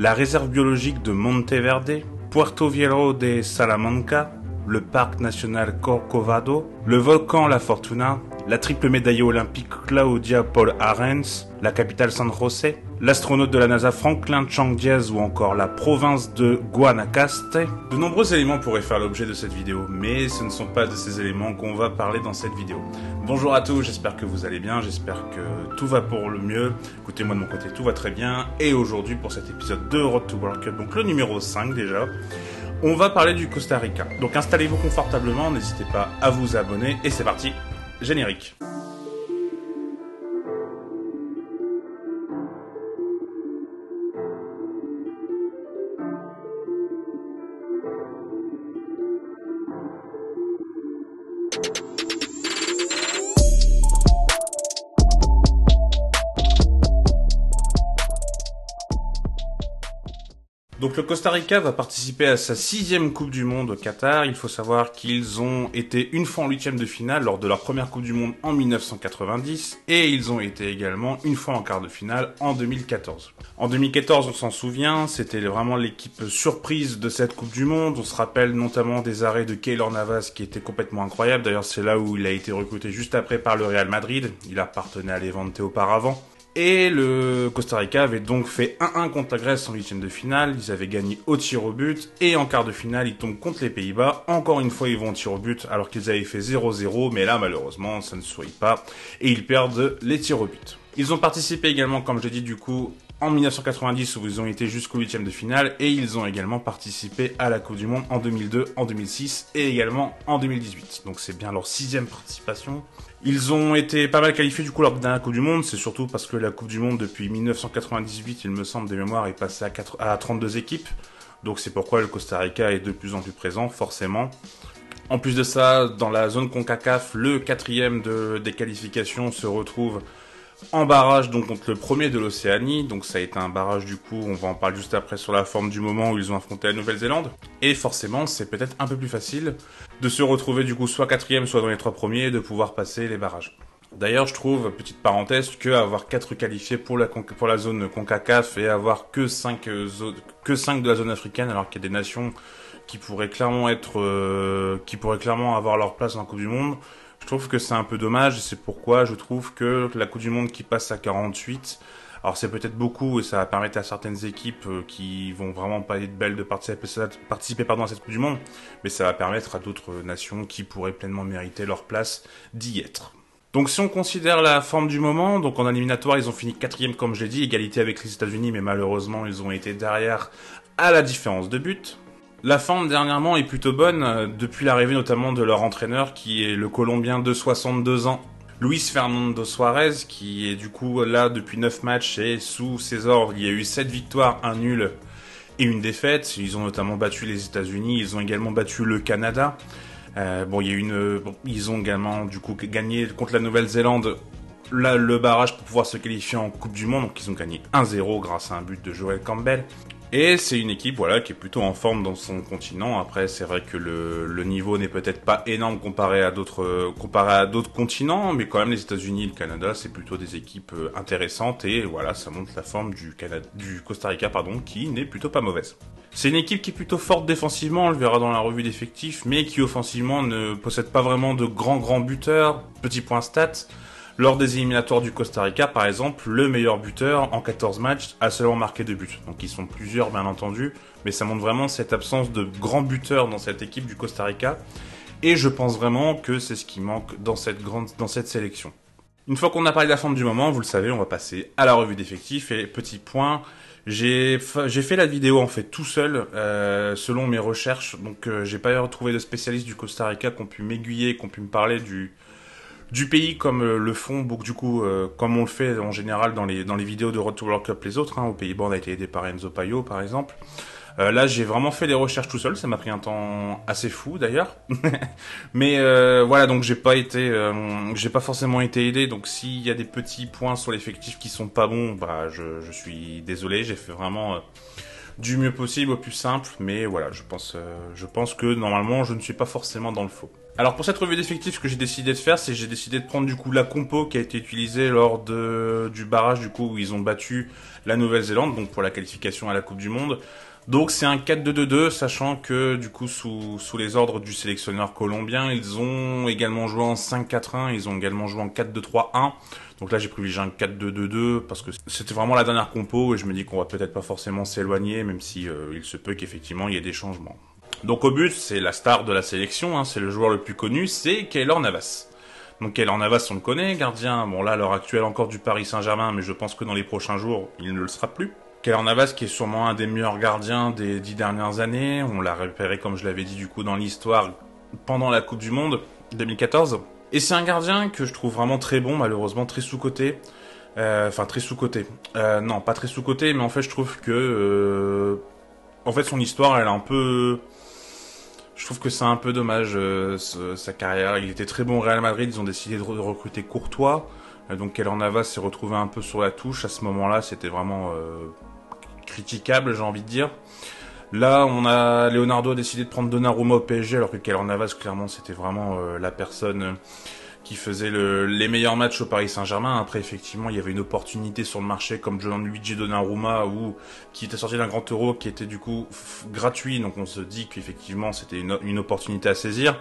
la réserve biologique de Monteverde, Puerto Viejo de Salamanca, le parc national Corcovado, le volcan La Fortuna, la triple médaillée olympique Claudia Paul Arens, la capitale San José, l'astronaute de la NASA Franklin Chang Diaz ou encore la province de Guanacaste. De nombreux éléments pourraient faire l'objet de cette vidéo, mais ce ne sont pas de ces éléments qu'on va parler dans cette vidéo. Bonjour à tous, j'espère que vous allez bien, j'espère que tout va pour le mieux. Écoutez, moi de mon côté, tout va très bien. Et aujourd'hui, pour cet épisode de Road to World Cup, donc le numéro 5 déjà, on va parler du Costa Rica. Donc installez-vous confortablement, n'hésitez pas à vous abonner, et c'est parti, générique. Donc le Costa Rica va participer à sa 6e Coupe du Monde au Qatar. Il faut savoir qu'ils ont été une fois en 8e de finale lors de leur première Coupe du Monde en 1990 et ils ont été également une fois en quart de finale en 2014. En 2014, on s'en souvient, c'était vraiment l'équipe surprise de cette Coupe du Monde. On se rappelle notamment des arrêts de Keylor Navas qui étaient complètement incroyables. D'ailleurs, c'est là où il a été recruté juste après par le Real Madrid. Il appartenait à Levante auparavant. Et le Costa Rica avait donc fait 1-1 contre la Grèce en 8e de finale, ils avaient gagné au tir au but, et en quart de finale, ils tombent contre les Pays-Bas. Encore une fois, ils vont au tir au but, alors qu'ils avaient fait 0-0, mais là, malheureusement, ça ne sourit pas, et ils perdent les tirs au but. Ils ont participé également, comme je l'ai dit, du coup, en 1990, où ils ont été jusqu'au 8e de finale, et ils ont également participé à la Coupe du Monde en 2002, en 2006, et également en 2018. Donc c'est bien leur 6e participation. Ils ont été pas mal qualifiés du coup lors de la dernière Coupe du Monde, c'est surtout parce que la Coupe du Monde depuis 1998, il me semble des mémoires, est passée à 32 équipes. Donc c'est pourquoi le Costa Rica est de plus en plus présent, forcément. En plus de ça, dans la zone CONCACAF, le 4e des qualifications se retrouve en barrage donc contre le premier de l'Océanie, donc ça a été un barrage du coup, on va en parler juste après sur la forme du moment où ils ont affronté la Nouvelle-Zélande, et forcément c'est peut-être un peu plus facile de se retrouver du coup soit 4e soit dans les 3 premiers et de pouvoir passer les barrages. D'ailleurs je trouve, petite parenthèse, que avoir 4 qualifiés pour la zone CONCACAF et avoir que 5 de la zone africaine alors qu'il y a des nations qui pourraient clairement avoir leur place dans la Coupe du Monde, je trouve que c'est un peu dommage, et c'est pourquoi je trouve que la Coupe du Monde qui passe à 48, alors c'est peut-être beaucoup et ça va permettre à certaines équipes qui vont vraiment pas être belles de participer à cette Coupe du Monde, mais ça va permettre à d'autres nations qui pourraient pleinement mériter leur place d'y être. Donc si on considère la forme du moment, donc en éliminatoire ils ont fini 4e comme je l'ai dit, égalité avec les États-Unis, mais malheureusement ils ont été derrière à la différence de but. La forme dernièrement est plutôt bonne, depuis l'arrivée notamment de leur entraîneur qui est le Colombien de 62 ans, Luis Fernando Suarez, qui est du coup là depuis 9 matchs et sous ses ordres il y a eu 7 victoires, 1 nul et une défaite. Ils ont notamment battu les États-Unis, ils ont également battu le Canada. Ils ont également du coup gagné contre la Nouvelle-Zélande le barrage pour pouvoir se qualifier en Coupe du Monde, donc ils ont gagné 1-0 grâce à un but de Joel Campbell. Et c'est une équipe voilà qui est plutôt en forme dans son continent. Après c'est vrai que le niveau n'est peut-être pas énorme comparé à d'autres continents, mais quand même les États-Unis et le Canada c'est plutôt des équipes intéressantes et voilà ça montre la forme du Costa Rica qui n'est plutôt pas mauvaise. C'est une équipe qui est plutôt forte défensivement, on le verra dans la revue d'effectifs, mais qui offensivement ne possède pas vraiment de grands buteurs. Petit point stats. Lors des éliminatoires du Costa Rica, par exemple, le meilleur buteur en 14 matchs a seulement marqué 2 buts. Donc ils sont plusieurs, bien entendu, mais ça montre vraiment cette absence de grands buteurs dans cette équipe du Costa Rica. Et je pense vraiment que c'est ce qui manque dans cette sélection. Une fois qu'on a parlé de la forme du moment, vous le savez, on va passer à la revue d'effectifs. Et petit point, j'ai fait la vidéo en fait tout seul, selon mes recherches. Donc j'ai pas retrouvé de spécialistes du Costa Rica qui ont pu m'aiguiller, qui ont pu me parler du pays comme le font du coup comme on le fait en général dans les vidéos de Road to World Cup les autres. Aux Pays-Bas on a été aidé par Enzo Paio par exemple. Là j'ai vraiment fait des recherches tout seul, ça m'a pris un temps assez fou d'ailleurs. Mais voilà, donc j'ai pas forcément été aidé, donc s'il y a des petits points sur l'effectif qui sont pas bons, bah je suis désolé, j'ai fait vraiment du mieux possible au plus simple, mais voilà, je pense que normalement je ne suis pas forcément dans le faux. Alors pour cette revue d'effectifs, ce que j'ai décidé de faire, c'est que j'ai décidé de prendre du coup la compo qui a été utilisée lors du barrage du coup où ils ont battu la Nouvelle-Zélande, donc pour la qualification à la Coupe du Monde. Donc c'est un 4-2-2-2, sachant que du coup sous les ordres du sélectionneur colombien, ils ont également joué en 5-4-1, ils ont également joué en 4-2-3-1. Donc là j'ai privilégié un 4-2-2-2 parce que c'était vraiment la dernière compo et je me dis qu'on va peut-être pas forcément s'éloigner, même si il se peut qu'effectivement il y ait des changements. Donc au but, c'est la star de la sélection, hein, c'est le joueur le plus connu, c'est Keylor Navas. Donc Keylor Navas, on le connaît, gardien, bon là à l'heure actuelle encore du Paris Saint-Germain, mais je pense que dans les prochains jours, il ne le sera plus. Keylor Navas qui est sûrement un des meilleurs gardiens des 10 dernières années, on l'a repéré comme je l'avais dit du coup dans l'histoire pendant la Coupe du Monde 2014. Et c'est un gardien que je trouve vraiment très bon, malheureusement très sous-coté. Enfin très sous-coté. Non, pas très sous-coté, mais en fait je trouve que... en fait son histoire elle est un peu... Je trouve que c'est un peu dommage sa carrière. Il était très bon au Real Madrid, ils ont décidé de recruter Courtois. Donc Keylor Navas s'est retrouvé un peu sur la touche. À ce moment-là, c'était vraiment critiquable, j'ai envie de dire. Là, Leonardo a décidé de prendre Donnarumma au PSG, alors que Keylor Navas, clairement, c'était vraiment la personne qui faisait les meilleurs matchs au Paris Saint-Germain. Après, effectivement, il y avait une opportunité sur le marché comme Gianluigi Donnarumma, qui était sorti d'un grand euro, qui était du coup gratuit. Donc on se dit qu'effectivement, c'était une opportunité à saisir.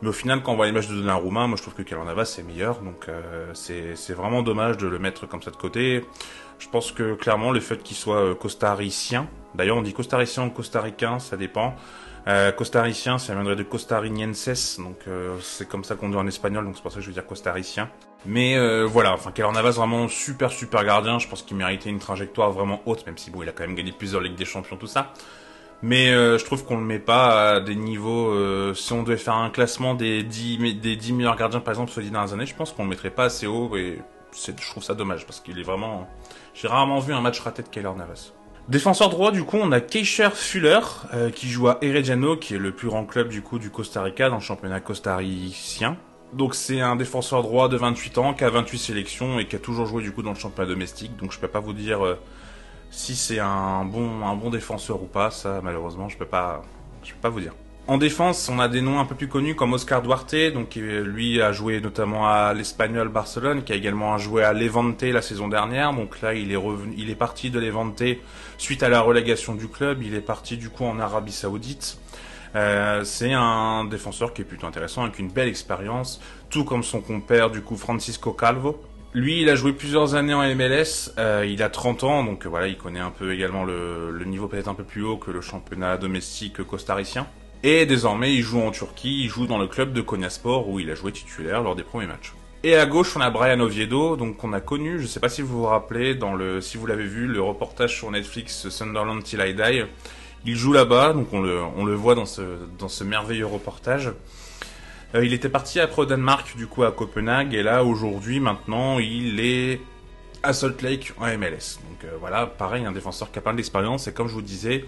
Mais au final, quand on voit les matchs de Donnarumma, moi je trouve que Keylor Navas c'est meilleur. Donc c'est vraiment dommage de le mettre comme ça de côté. Je pense que clairement, le fait qu'il soit costaricien, d'ailleurs on dit costaricien ou costaricain, ça dépend. Costaricien, ça viendrait de costarinienses, donc c'est comme ça qu'on dit en espagnol, donc c'est pour ça que je veux dire costaricien. Mais voilà, enfin Keylor Navas vraiment super gardien, je pense qu'il méritait une trajectoire vraiment haute, même si bon il a quand même gagné plusieurs Ligues des Champions, tout ça. Mais je trouve qu'on le met pas à des niveaux... si on devait faire un classement des 10 meilleurs gardiens par exemple sur les 10 dernières années, je pense qu'on le mettrait pas assez haut et je trouve ça dommage parce qu'il est vraiment... J'ai rarement vu un match raté de Keylor Navas. Défenseur droit, du coup, on a Keisher Fuller, qui joue à Herediano, qui est le plus grand club, du coup, du Costa Rica, dans le championnat costaricien. Donc, c'est un défenseur droit de 28 ans, qui a 28 sélections, et qui a toujours joué, du coup, dans le championnat domestique. Donc, je peux pas vous dire si c'est un bon défenseur ou pas, ça, malheureusement, je peux pas vous dire. En défense, on a des noms un peu plus connus comme Oscar Duarte, donc qui lui a joué notamment à l'Espagnol Barcelone, qui a également joué à Levante la saison dernière. Donc là, il est parti de Levante suite à la relégation du club. Il est parti du coup en Arabie Saoudite. C'est un défenseur qui est plutôt intéressant avec une belle expérience, tout comme son compère du coup Francisco Calvo. Lui, il a joué plusieurs années en MLS, il a 30 ans, donc voilà, il connaît un peu également le niveau peut-être un peu plus haut que le championnat domestique costaricien. Et désormais, il joue en Turquie, il joue dans le club de Konyaspor où il a joué titulaire lors des premiers matchs. Et à gauche, on a Brian Oviedo, donc qu'on a connu, je sais pas si vous vous rappelez, si vous l'avez vu, le reportage sur Netflix Sunderland Till I Die. Il joue là-bas, donc on le voit dans ce merveilleux reportage. Il était parti après au Danemark, du coup à Copenhague, et là aujourd'hui, maintenant, il est à Salt Lake en MLS. Donc voilà, pareil, un défenseur qui a pas d'expérience, et comme je vous disais,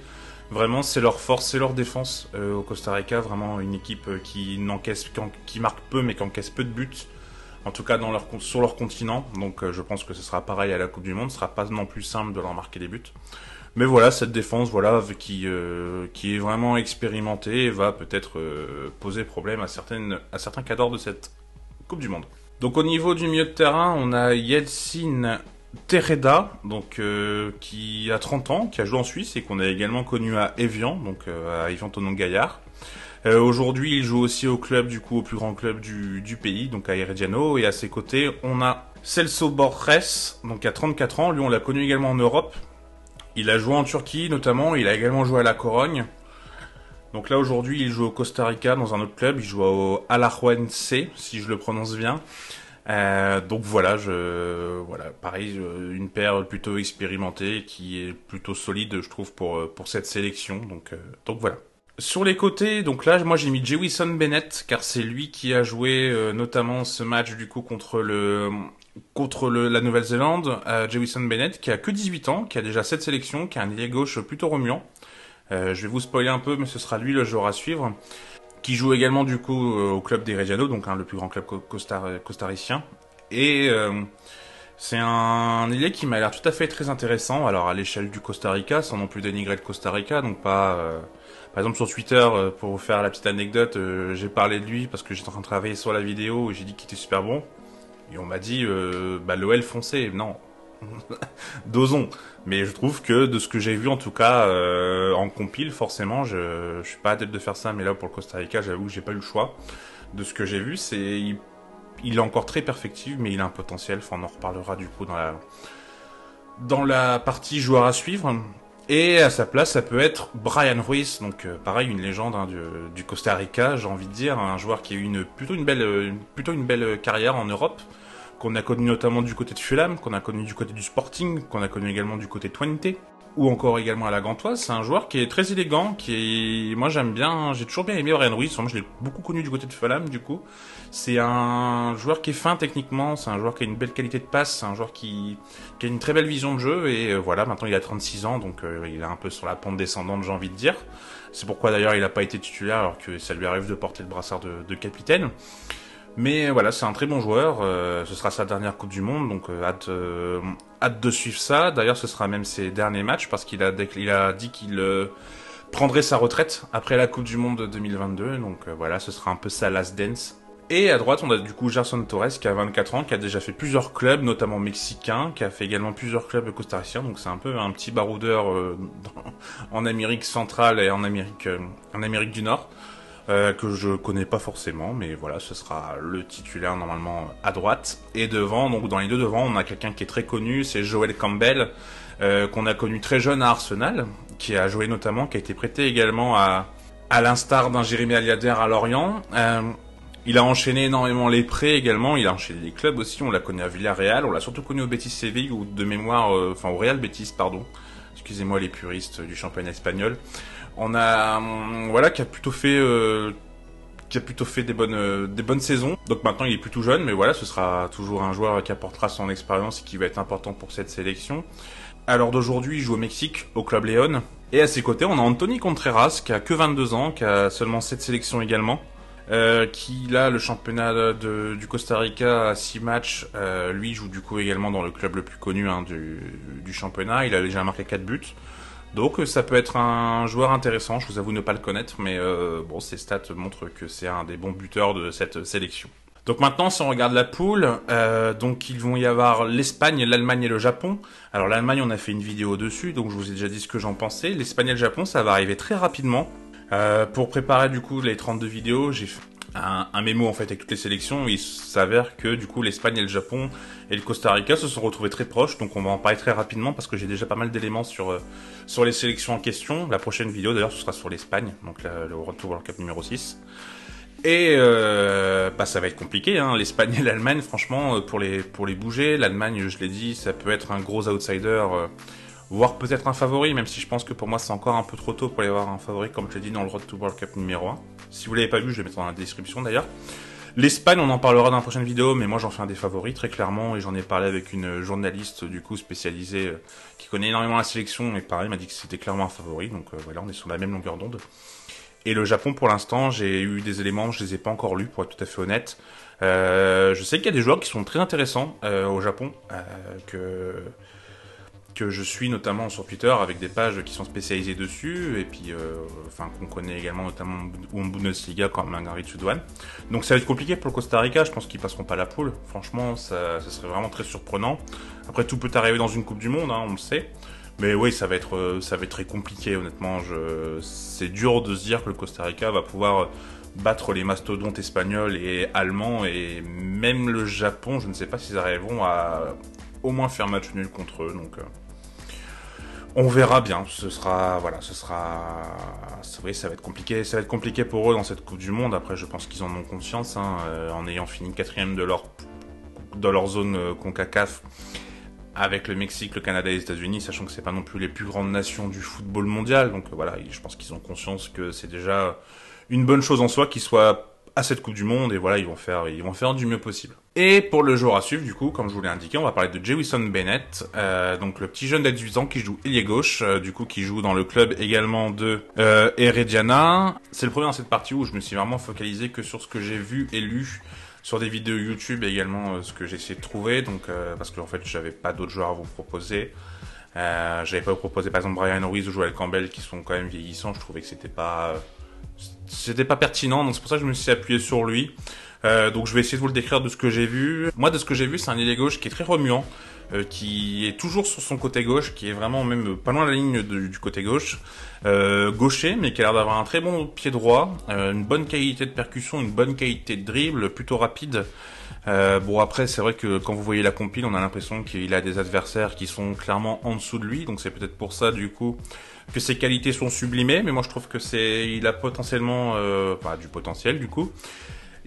vraiment c'est leur force, c'est leur défense au Costa Rica, vraiment une équipe qui marque peu mais qui encaisse peu de buts, en tout cas sur leur continent. Donc je pense que ce sera pareil à la Coupe du Monde, ce sera pas non plus simple de leur marquer des buts. Mais voilà, cette défense qui est vraiment expérimentée va peut-être poser problème à certains cadres de cette Coupe du Monde. Donc au niveau du milieu de terrain, on a Yeltsin Tereda, donc qui a 30 ans, qui a joué en Suisse et qu'on a également connu à Evian, donc à Evian-Tonon-Gaillard. Aujourd'hui, il joue aussi au plus grand club du pays, donc à Herediano, et à ses côtés, on a Celso Borges, donc qui a 34 ans, lui on l'a connu également en Europe. Il a joué en Turquie notamment, il a également joué à la Corogne. Donc là aujourd'hui, il joue au Costa Rica dans un autre club, il joue au Alajuelense, si je le prononce bien. Donc voilà, pareil, une paire plutôt expérimentée qui est plutôt solide, je trouve, pour cette sélection. Donc voilà. Sur les côtés, donc là, moi j'ai mis Jewison Bennett, car c'est lui qui a joué notamment ce match du coup contre la Nouvelle-Zélande. Jewison Bennett, qui a que 18 ans, qui a déjà 7 sélections, qui a un ailier gauche plutôt remuant. Je vais vous spoiler un peu, mais ce sera lui le joueur à suivre. Qui joue également du coup au club d'Herediano, donc le plus grand club costaricien. Et C'est un ailier qui m'a l'air tout à fait très intéressant. Alors à l'échelle du Costa Rica, sans non plus dénigrer le Costa Rica, donc pas. Par exemple sur Twitter, pour vous faire la petite anecdote, j'ai parlé de lui parce que j'étais en train de travailler sur la vidéo et j'ai dit qu'il était super bon. Et on m'a dit, bah l'OL foncé. Non, dosons. Mais je trouve que de ce que j'ai vu en tout cas en compile, forcément, je suis pas adepte de faire ça, mais là pour le Costa Rica, j'avoue que j'ai pas eu le choix. De ce que j'ai vu, il est encore très perfectible, mais il a un potentiel. Enfin, on en reparlera du coup dans la partie joueur à suivre. Et à sa place, ça peut être Brian Ruiz, donc pareil, une légende hein, du Costa Rica, j'ai envie de dire, un joueur qui a eu plutôt une belle carrière en Europe, qu'on a connu notamment du côté de Fulham, qu'on a connu du côté du Sporting, qu'on a connu également du côté de Twente, ou encore également à la Gantoise. C'est un joueur qui est très élégant, moi j'aime bien, j'ai toujours bien aimé Brian Ruiz, moi je l'ai beaucoup connu du côté de Fulham du coup. C'est un joueur qui est fin techniquement, c'est un joueur qui a une belle qualité de passe, c'est un joueur qui a une très belle vision de jeu et voilà, maintenant il a 36 ans donc il est un peu sur la pente descendante j'ai envie de dire. C'est pourquoi d'ailleurs il n'a pas été titulaire alors que ça lui arrive de porter le brassard de capitaine. Mais voilà, c'est un très bon joueur. Ce sera sa dernière Coupe du Monde, donc hâte de suivre ça. D'ailleurs, ce sera même ses derniers matchs parce qu'il a dit qu'il prendrait sa retraite après la Coupe du Monde 2022. Donc voilà, ce sera un peu sa last dance. Et à droite, on a du coup Gerson Torres qui a 24 ans, qui a déjà fait plusieurs clubs, notamment mexicains, qui a fait également plusieurs clubs costariciens. Donc c'est un peu un petit baroudeur en Amérique centrale et en Amérique du Nord. Que je connais pas forcément, mais voilà, ce sera le titulaire normalement à droite. Et devant, donc dans les deux devant, on a quelqu'un qui est très connu, c'est Joel Campbell, qu'on a connu très jeune à Arsenal, qui a joué notamment, qui a été prêté également à l'instar d'un Jérémy Aliader à Lorient. Il a enchaîné énormément les prêts également, il a enchaîné les clubs aussi, on l'a connu à Villarreal, on l'a surtout connu au Betis Séville, ou de mémoire, enfin au Real Betis, pardon. Excusez-moi les puristes du championnat espagnol. On a voilà qui a plutôt fait des bonnes saisons. Donc maintenant il est plutôt jeune, mais voilà, ce sera toujours un joueur qui apportera son expérience et qui va être important pour cette sélection. À l'heure d'aujourd'hui, il joue au Mexique, au Club León. Et à ses côtés, on a Anthony Contreras, qui a que 22 ans, qui a seulement 7 sélections également. Qui là, le championnat du Costa Rica à 6 matchs, lui joue du coup également dans le club le plus connu hein, du championnat. Il a déjà marqué 4 buts. Donc ça peut être un joueur intéressant, je vous avoue ne pas le connaître, mais bon, ses stats montrent que c'est un des bons buteurs de cette sélection. Donc maintenant, si on regarde la poule, donc ils vont y avoir l'Espagne, l'Allemagne et le Japon. Alors l'Allemagne, on a fait une vidéo dessus, donc je vous ai déjà dit ce que j'en pensais. L'Espagne et le Japon, ça va arriver très rapidement. Pour préparer du coup les 32 vidéos, j'ai fait un mémo en fait avec toutes les sélections. Il s'avère que du coup l'Espagne et le Japon et le Costa Rica se sont retrouvés très proches, donc on va en parler très rapidement parce que j'ai déjà pas mal d'éléments sur les sélections en question. La prochaine vidéo d'ailleurs ce sera sur l'Espagne, donc le Retour World Cup numéro 6. Et bah ça va être compliqué, hein. L'Espagne et l'Allemagne, franchement, pour les bouger. L'Allemagne, je l'ai dit, ça peut être un gros outsider, voire peut-être un favori, même si je pense que pour moi c'est encore un peu trop tôt pour aller voir un favori, comme je l'ai dit dans le Road to World Cup numéro 1. Si vous l'avez pas vu, je vais mettre dans la description d'ailleurs. L'Espagne, on en parlera dans la prochaine vidéo, mais moi j'en fais un des favoris très clairement, et j'en ai parlé avec une journaliste du coup spécialisée qui connaît énormément la sélection, et pareil, m'a dit que c'était clairement un favori, donc voilà, on est sur la même longueur d'onde. Et le Japon, pour l'instant, j'ai eu des éléments, je les ai pas encore lus, pour être tout à fait honnête. Je sais qu'il y a des joueurs qui sont très intéressants au Japon, que je suis notamment sur Twitter avec des pages qui sont spécialisées dessus, et puis enfin qu'on connaît également notamment en Bundesliga comme Marguerite Sudouane. Donc ça va être compliqué pour le Costa Rica, je pense qu'ils passeront pas la poule. Franchement, ça serait vraiment très surprenant. Après, tout peut arriver dans une Coupe du Monde, hein, on le sait. Mais oui, ça va être très compliqué, honnêtement. C'est dur de se dire que le Costa Rica va pouvoir battre les mastodontes espagnols et allemands, et même le Japon, je ne sais pas s'ils arriveront à au moins faire match nul contre eux, donc on verra bien. Oui, ça va être compliqué pour eux dans cette Coupe du Monde. Après, je pense qu'ils en ont conscience, hein, en ayant fini 4e dans leur zone CONCACAF, avec le Mexique, le Canada et les États-Unis, sachant que c'est pas non plus les plus grandes nations du football mondial. Donc voilà, je pense qu'ils ont conscience que c'est déjà une bonne chose en soi qu'ils soient à cette Coupe du Monde, et voilà, ils vont faire du mieux possible. Et pour le joueur à suivre, du coup, comme je vous l'ai indiqué, on va parler de Jewison Bennett, donc le petit jeune de 18 ans qui joue ailier gauche, du coup qui joue dans le club également de Herediana. C'est le premier dans cette partie où je me suis vraiment focalisé que sur ce que j'ai vu et lu sur des vidéos YouTube également ce que j'ai essayé de trouver, donc parce que en fait j'avais pas d'autres joueurs à vous proposer. J'avais pas proposé par exemple Bryan Ruiz ou Joel Campbell qui sont quand même vieillissants, je trouvais que c'était pas pertinent, donc c'est pour ça que je me suis appuyé sur lui. Donc je vais essayer de vous le décrire de ce que j'ai vu. Moi de ce que j'ai vu, c'est un ailier gauche qui est très remuant, qui est toujours sur son côté gauche, qui est vraiment même pas loin de la ligne du côté gauche, gaucher, mais qui a l'air d'avoir un très bon pied droit, une bonne qualité de percussion, une bonne qualité de dribble, plutôt rapide. Bon après c'est vrai que quand vous voyez la compile, on a l'impression qu'il a des adversaires qui sont clairement en dessous de lui, donc c'est peut-être pour ça du coup que ses qualités sont sublimées, mais moi je trouve que il a potentiellement, du potentiel du coup.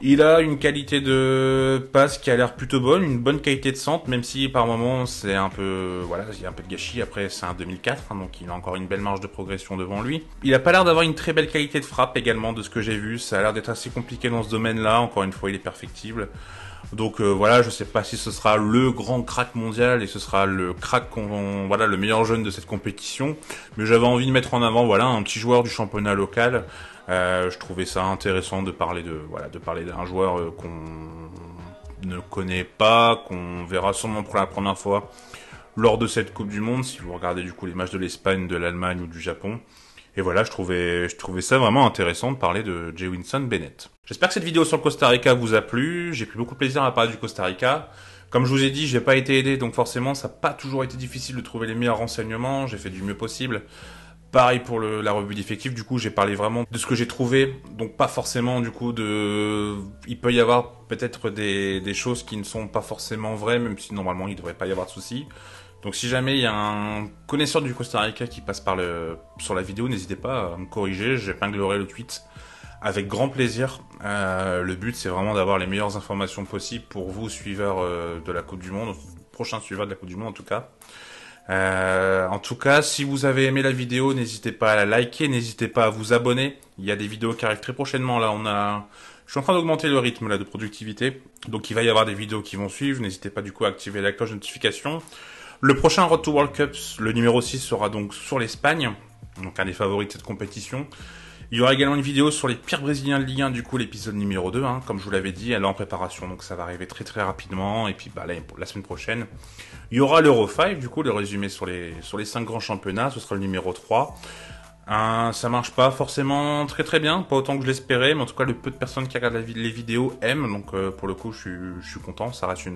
Il a une qualité de passe qui a l'air plutôt bonne, une bonne qualité de centre, même si par moments c'est un peu, voilà, il y a un peu de gâchis. Après c'est un 2004, hein, donc il a encore une belle marge de progression devant lui. Il a pas l'air d'avoir une très belle qualité de frappe également de ce que j'ai vu. Ça a l'air d'être assez compliqué dans ce domaine-là. Encore une fois, il est perfectible. Donc voilà, je sais pas si ce sera le grand crack mondial et ce sera le crack, voilà, le meilleur jeune de cette compétition. Mais j'avais envie de mettre en avant, voilà, un petit joueur du championnat local. Je trouvais ça intéressant de parler d'un joueur qu'on ne connaît pas, qu'on verra sûrement pour la première fois lors de cette Coupe du Monde, si vous regardez du coup les matchs de l'Espagne, de l'Allemagne ou du Japon. Et voilà, je trouvais ça vraiment intéressant de parler de Jewinson Bennett. J'espère que cette vidéo sur le Costa Rica vous a plu. J'ai pris beaucoup de plaisir à parler du Costa Rica. Comme je vous ai dit, j'ai pas été aidé, donc forcément, ça n'a pas toujours été difficile de trouver les meilleurs renseignements. J'ai fait du mieux possible. Pareil pour la revue d'effectifs, du coup, j'ai parlé vraiment de ce que j'ai trouvé. Donc pas forcément, du coup, il peut y avoir peut-être des choses qui ne sont pas forcément vraies, même si normalement, il ne devrait pas y avoir de soucis. Donc si jamais il y a un connaisseur du Costa Rica qui passe sur la vidéo, n'hésitez pas à me corriger, j'épinglerai le tweet avec grand plaisir. Le but c'est vraiment d'avoir les meilleures informations possibles pour vous, suiveurs de la Coupe du Monde, prochains suiveurs de la Coupe du Monde en tout cas. En tout cas, si vous avez aimé la vidéo, n'hésitez pas à la liker, n'hésitez pas à vous abonner. Il y a des vidéos qui arrivent très prochainement. Là, je suis en train d'augmenter le rythme là de productivité, donc il va y avoir des vidéos qui vont suivre. N'hésitez pas du coup à activer la cloche de notification. Le prochain Road to World Cups, le numéro 6, sera donc sur l'Espagne, donc un des favoris de cette compétition. Il y aura également une vidéo sur les pires Brésiliens de Ligue 1, du coup l'épisode numéro 2, hein, comme je vous l'avais dit, elle est en préparation, donc ça va arriver très très rapidement. Et puis là, la semaine prochaine, il y aura l'Euro 5, du coup le résumé sur les 5 grands championnats, ce sera le numéro 3. Ça marche pas forcément très très bien, pas autant que je l'espérais, mais en tout cas le peu de personnes qui regardent les vidéos aiment, donc pour le coup je suis content, ça reste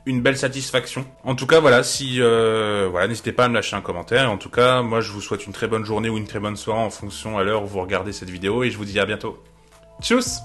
une belle satisfaction. En tout cas voilà, n'hésitez pas à me lâcher un commentaire, et en tout cas moi je vous souhaite une très bonne journée ou une très bonne soirée en fonction à l'heure où vous regardez cette vidéo, et je vous dis à bientôt. Tchuss!